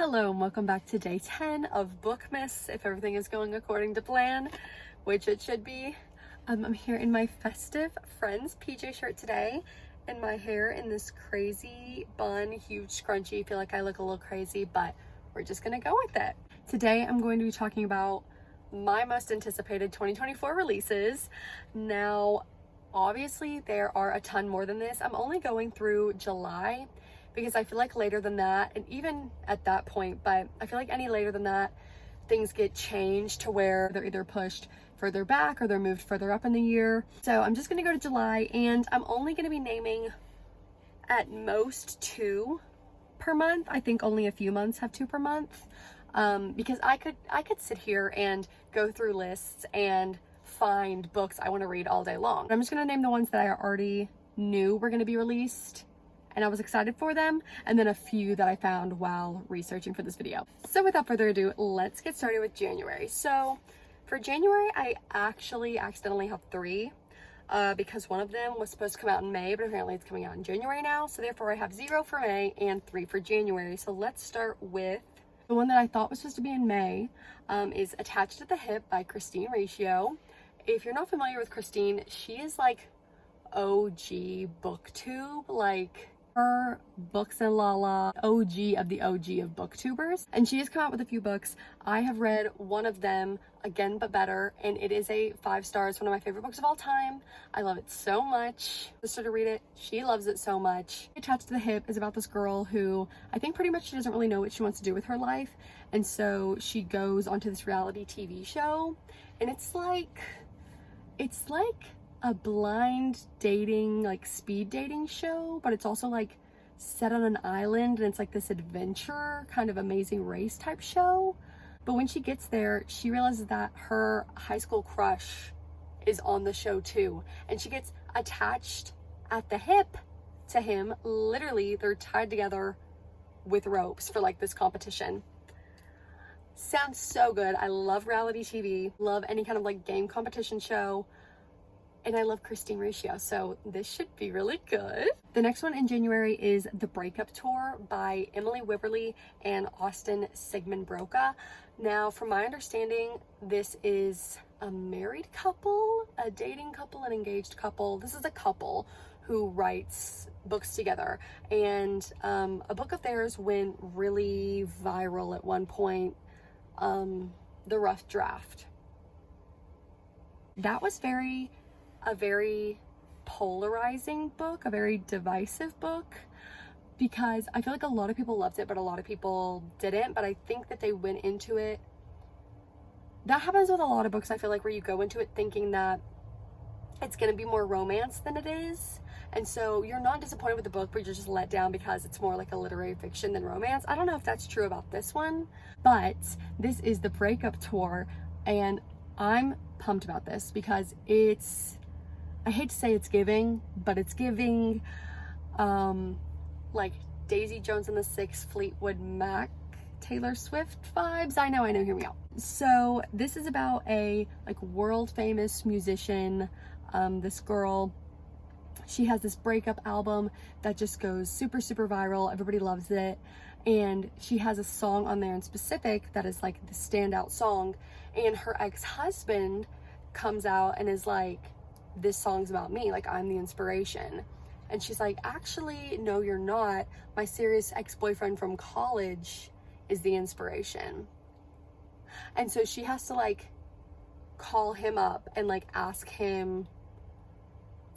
Hello and welcome back to day 10 of Bookmas, if everything is going according to plan, which it should be. I'm here in my festive Friends PJ shirt today, and my hair in this crazy bun, huge scrunchie. I feel like I look a little crazy, but we're just gonna go with it. Today I'm going to be talking about my most anticipated 2024 releases. Now, obviously there are a ton more than this. I'm only going through July, because I feel like later than that, and even at that point, but I feel like any later than that, things get changed to where they're either pushed further back or they're moved further up in the year. So I'm just gonna go to July, and I'm only gonna be naming at most 2 per month. I think only a few months have 2 per month, because I could sit here and go through lists and find books I want to read all day long. I'm just gonna name the ones that I already knew were gonna be released and I was excited for them, and then a few that I found while researching for this video. So without further ado, let's get started with January. So for January, I actually accidentally have 3 because one of them was supposed to come out in May, but apparently it's coming out in January now. So therefore I have 0 for May and 3 for January. So let's start with the one that I thought was supposed to be in May, is Attached at the Hip by Christine Ratio. If you're not familiar with Christine, she is like OG booktube, like her Books and Lala, OG of the OG of booktubers, and she has come out with a few books. I have read one of them, Again But Better, and it is a 5 stars, one of my favorite books of all time. I love it so much. I started to read it, she loves it so much. Attached to the Hip is about this girl who I think pretty much she doesn't really know what she wants to do with her life, and so she goes onto this reality TV show, and it's like a blind dating, like speed dating show, but it's also like set on an island, and it's like this adventure kind of Amazing Race type show. But when she gets there, she realizes that her high school crush is on the show too, and she gets attached at the hip to him. Literally, they're tied together with ropes for like this competition. Sounds so good. I love reality TV, love any kind of like game competition show, and I love Christine Ratio, so this should be really good. The next one in January is The Breakup Tour by Emily Wiberly and Austin Sigmund Broca. Now, from my understanding, this is a married couple, a dating couple, an engaged couple. This is a couple who writes books together, and a book of theirs went really viral at one point, The Rough Draft. That was a very polarizing book, a very divisive book, because I feel like a lot of people loved it, but a lot of people didn't. But I think that they went into it, that happens with a lot of books, I feel like, where you go into it thinking that it's going to be more romance than it is, and so you're not disappointed with the book, but you're just let down because it's more like a literary fiction than romance. I don't know if that's true about this one, but this is The Breakup Tour, and I'm pumped about this because I hate to say it's giving, but it's giving like Daisy Jones and the Six, Fleetwood Mac, Taylor Swift vibes. I know, hear me out. So this is about a like world famous musician. This girl, she has this breakup album that just goes super viral. Everybody loves it, and she has a song on there in specific that is like the standout song, and her ex-husband comes out and is like, this song's about me, like I'm the inspiration. And she's like, actually no, you're not. My serious ex-boyfriend from college is the inspiration. And so she has to like call him up and like ask him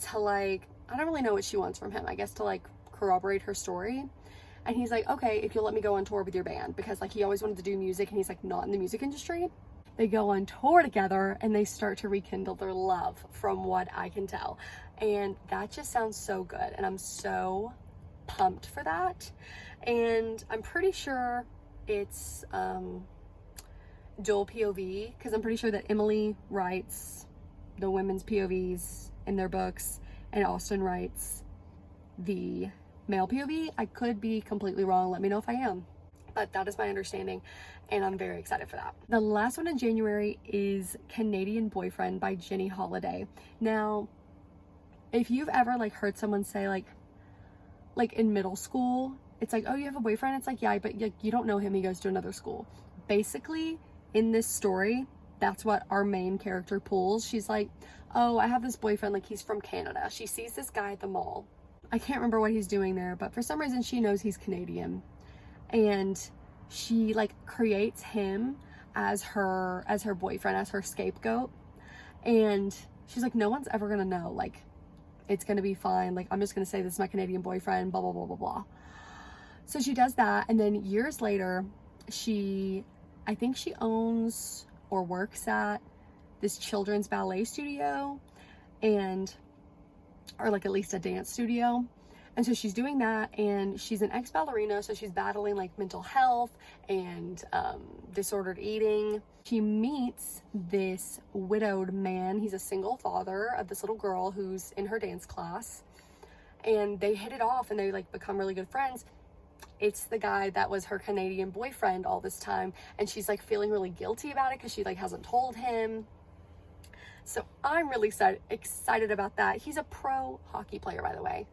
to like, I don't really know what she wants from him, I guess to like corroborate her story. And he's like, okay, if you'll let me go on tour with your band, because like he always wanted to do music and he's like not in the music industry. They go on tour together and they start to rekindle their love, from what I can tell. And that just sounds so good, and I'm so pumped for that. And I'm pretty sure it's dual POV, because I'm pretty sure that Emily writes the women's POVs in their books and Austin writes the male POV. I could be completely wrong, let me know if I am, but that is my understanding, and I'm very excited for that. The last one in January is Canadian Boyfriend by Jenny Holiday. Now, if you've ever like heard someone say like in middle school, it's like, oh, you have a boyfriend? It's like, yeah, but you don't know him. He goes to another school. Basically, in this story, that's what our main character pulls. She's like, oh, I have this boyfriend, like he's from Canada. She sees this guy at the mall. I can't remember what he's doing there, but for some reason she knows he's Canadian. And she like creates him as her boyfriend, as her scapegoat. And she's like, no one's ever gonna know, like it's gonna be fine, like I'm just gonna say this is my Canadian boyfriend, blah blah blah blah blah. So she does that, and then years later, I think she owns or works at this children's ballet studio, or like at least a dance studio. And so she's doing that, and she's an ex-ballerina, so she's battling like mental health and disordered eating. She meets this widowed man. He's a single father of this little girl who's in her dance class, and they hit it off and they like become really good friends. It's the guy that was her Canadian boyfriend all this time, and she's like feeling really guilty about it because she like hasn't told him. So I'm really excited about that. He's a pro hockey player, by the way.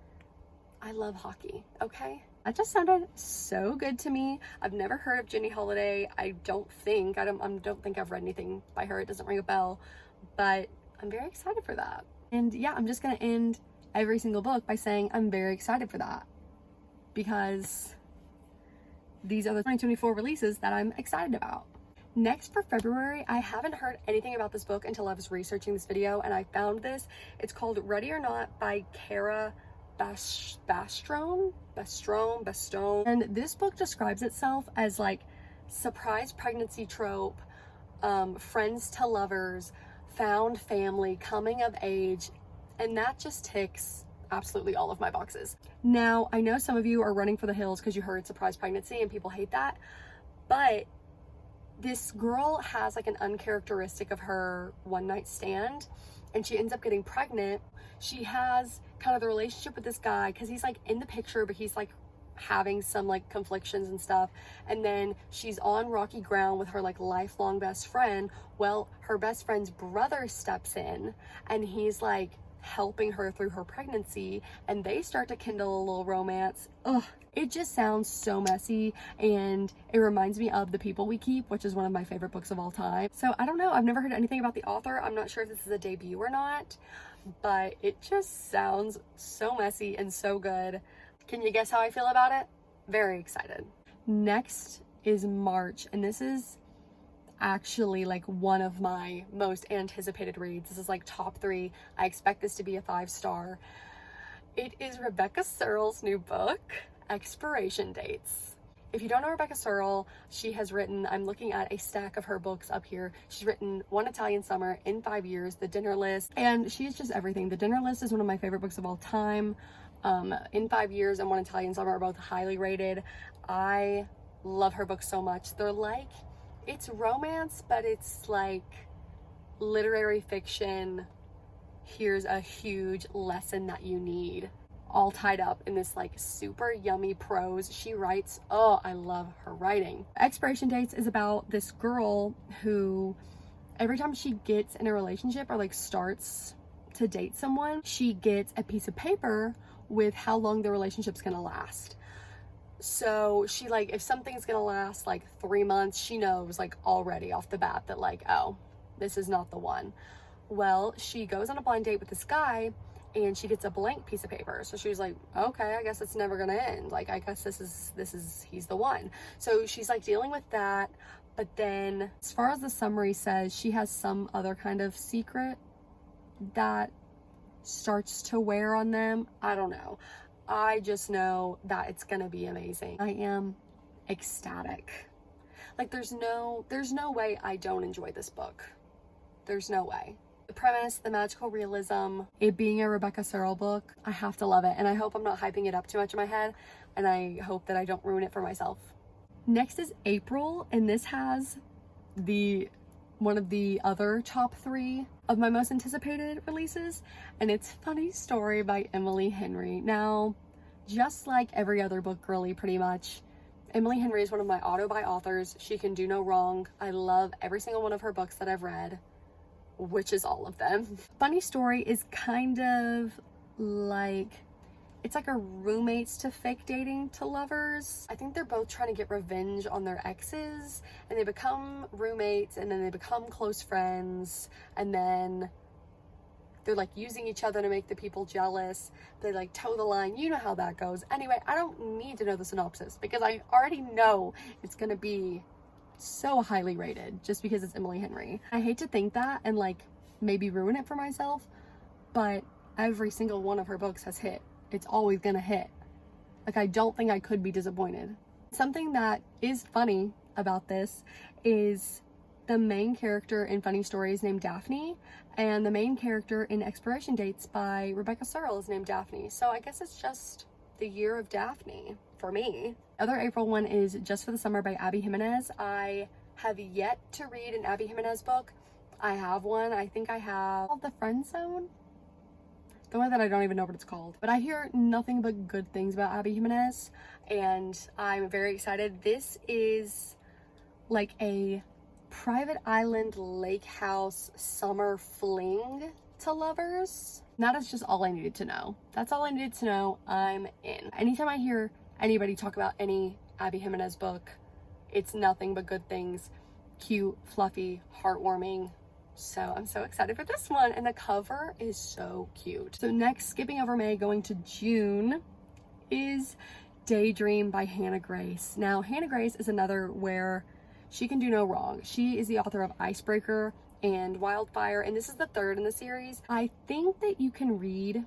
I love hockey, okay? That just sounded so good to me. I've never heard of Jenny Holiday. I don't think I've read anything by her. It doesn't ring a bell, but I'm very excited for that. And yeah, I'm just gonna end every single book by saying I'm very excited for that, because these are the 2024 releases that I'm excited about. Next, for February, I haven't heard anything about this book until I was researching this video, and I found this. It's called Ready or Not by Cara Bastone. And this book describes itself as like surprise pregnancy trope, friends to lovers, found family, coming of age, and that just ticks absolutely all of my boxes. Now, I know some of you are running for the hills because you heard surprise pregnancy and people hate that, but this girl has like an uncharacteristic of her one night stand, and she ends up getting pregnant. She has kind of the relationship with this guy because he's like in the picture, but he's like having some like conflictions and stuff. And then she's on rocky ground with her like lifelong best friend. Well, her best friend's brother steps in, and he's like helping her through her pregnancy, and they start to kindle a little romance. Ugh, it just sounds so messy, and it reminds me of The People We Keep, which is one of my favorite books of all time. So I don't know, I've never heard anything about the author. I'm not sure if this is a debut or not, but it just sounds so messy and so good. Can you guess how I feel about it? Very excited. Next is March, and this is actually like one of my most anticipated reads. This is like top 3. I expect this to be a 5-star. It is Rebecca Searle's new book, Expiration Dates. If you don't know Rebecca Searle, she has written, I'm looking at a stack of her books up here. She's written One Italian Summer, In 5 Years, The Dinner List, and she's just everything. The Dinner List is one of my favorite books of all time. In 5 Years and One Italian Summer are both highly rated. I love her books so much. They're like, it's romance, but it's like literary fiction. Here's a huge lesson that you need, all tied up in this like super yummy prose she writes. Oh, I love her writing. Expiration Dates is about this girl who every time she gets in a relationship or like starts to date someone, she gets a piece of paper with how long the relationship's gonna last. So she like, if something's gonna last like 3 months, she knows like already off the bat that like, oh, this is not the one. Well, she goes on a blind date with this guy, and she gets a blank piece of paper. So she was like, okay, I guess it's never gonna end. Like, I guess he's the one. So she's like dealing with that. But then as far as the summary says, she has some other kind of secret that starts to wear on them. I don't know. I just know that it's gonna be amazing. I am ecstatic. Like there's no way I don't enjoy this book. There's no way. The premise, the magical realism, it being a Rebecca Searle book, I have to love it. And I hope I'm not hyping it up too much in my head, and I hope that I don't ruin it for myself. Next is April, and this has one of the other top 3 of my most anticipated releases, and it's Funny Story by Emily Henry. Now, just like every other book girly pretty much, Emily Henry is one of my auto-buy authors. She can do no wrong. I love every single one of her books that I've read, which is all of them. Funny Story is kind of like, It's like a roommates to fake dating to lovers. I think they're both trying to get revenge on their exes, and they become roommates, and then they become close friends, and then they're like using each other to make the people jealous. They like toe the line. You know how that goes. Anyway, I don't need to know the synopsis because I already know it's gonna be so highly rated just because it's Emily Henry. I hate to think that and like maybe ruin it for myself, but every single one of her books has hit. It's always gonna hit. Like, I don't think I could be disappointed. Something that is funny about this is the main character in Funny Stories named Daphne, and the main character in Expiration Dates by Rebecca Searle is named Daphne. So I guess it's just the year of Daphne for me. Other April one is Just for the Summer by Abby Jimenez. I have yet to read an Abby Jimenez book. I have one. I think I have The Friend Zone. The one that I don't even know what it's called. But I hear nothing but good things about Abby Jimenez, and I'm very excited. This is like a private island lake house summer fling to lovers. That is just all I needed to know. That's all I needed to know. I'm in. Anytime I hear anybody talk about any Abby Jimenez book, it's nothing but good things. Cute, fluffy, heartwarming. So I'm so excited for this one, and the cover is so cute. So next, skipping over May, going to June, is Daydream by Hannah Grace. Now, Hannah Grace is another where she can do no wrong. She is the author of Icebreaker and Wildfire, and this is the third in the series. I think that you can read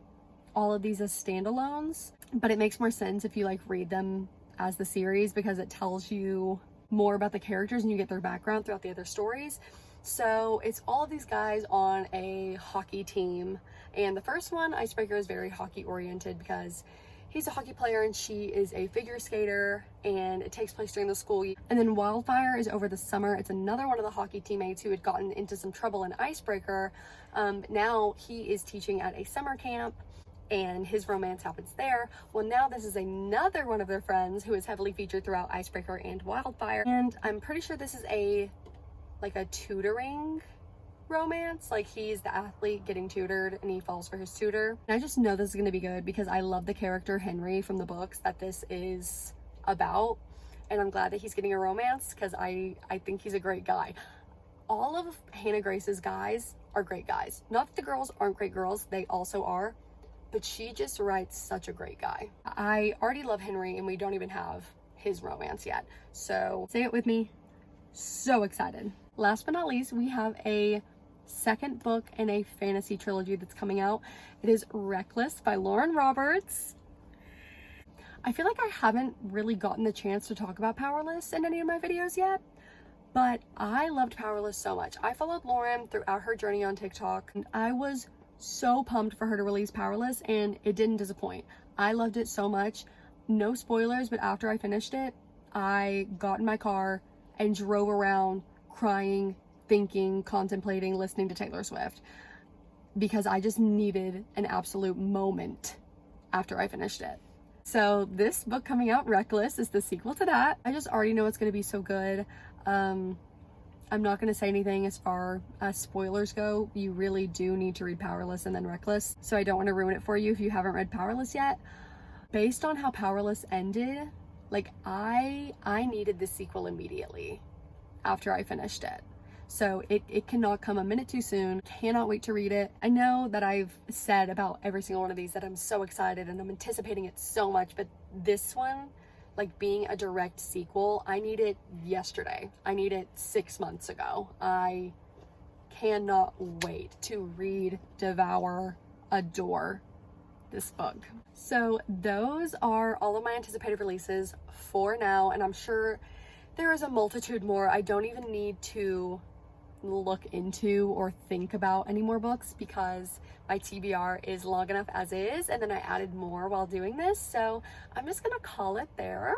all of these as standalones, but it makes more sense if you like read them as the series because it tells you more about the characters and you get their background throughout the other stories. So it's all of these guys on a hockey team, and the first one, Icebreaker, is very hockey oriented because he's a hockey player and she is a figure skater, and it takes place during the school year. And then Wildfire is over the summer. It's another one of the hockey teammates who had gotten into some trouble in Icebreaker. Now he is teaching at a summer camp and his romance happens there. Well, now this is another one of their friends who is heavily featured throughout Icebreaker and Wildfire, and I'm pretty sure this is a tutoring romance. Like, he's the athlete getting tutored and he falls for his tutor. And I just know this is going to be good because I love the character Henry from the books that this is about, and I'm glad that he's getting a romance because I think he's a great guy. All of Hannah Grace's guys are great guys. Not that the girls aren't great girls, they also are, but she just writes such a great guy. I already love Henry and we don't even have his romance yet. So say it with me, so excited. Last but not least, we have a second book in a fantasy trilogy that's coming out. It is Reckless by Lauren Roberts. I feel like I haven't really gotten the chance to talk about Powerless in any of my videos yet, but I loved Powerless so much. I followed Lauren throughout her journey on TikTok, and I was so pumped for her to release Powerless, and it didn't disappoint. I loved it so much. No spoilers, but after I finished it, I got in my car and drove around crying, thinking, contemplating, listening to Taylor Swift because I just needed an absolute moment after I finished it. So this book coming out, Reckless, is the sequel to that. I just already know it's going to be so good. I'm not going to say anything as far as spoilers go. You really do need to read Powerless and then Reckless, so I don't want to ruin it for you if you haven't read Powerless yet. Based on how Powerless ended, like, I needed the sequel immediately after I finished it. So it cannot come a minute too soon. Cannot wait to read it. I know that I've said about every single one of these that I'm so excited and I'm anticipating it so much, but this one, like being a direct sequel, I need it yesterday. I need it 6 months ago. I cannot wait to read, devour, adore this book. So those are all of my anticipated releases for now, and I'm sure there is a multitude more. I don't even need to look into or think about any more books because my TBR is long enough as is, and then I added more while doing this, so I'm just gonna call it there.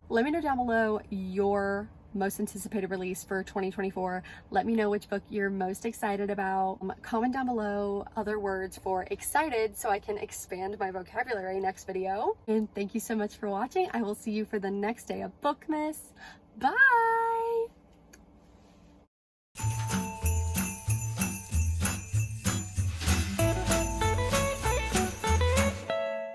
Let me know down below your most anticipated release for 2024. Let me know which book you're most excited about. Comment down below other words for excited so I can expand my vocabulary next video. And thank you so much for watching. I will see you for the next day of Bookmas. Bye!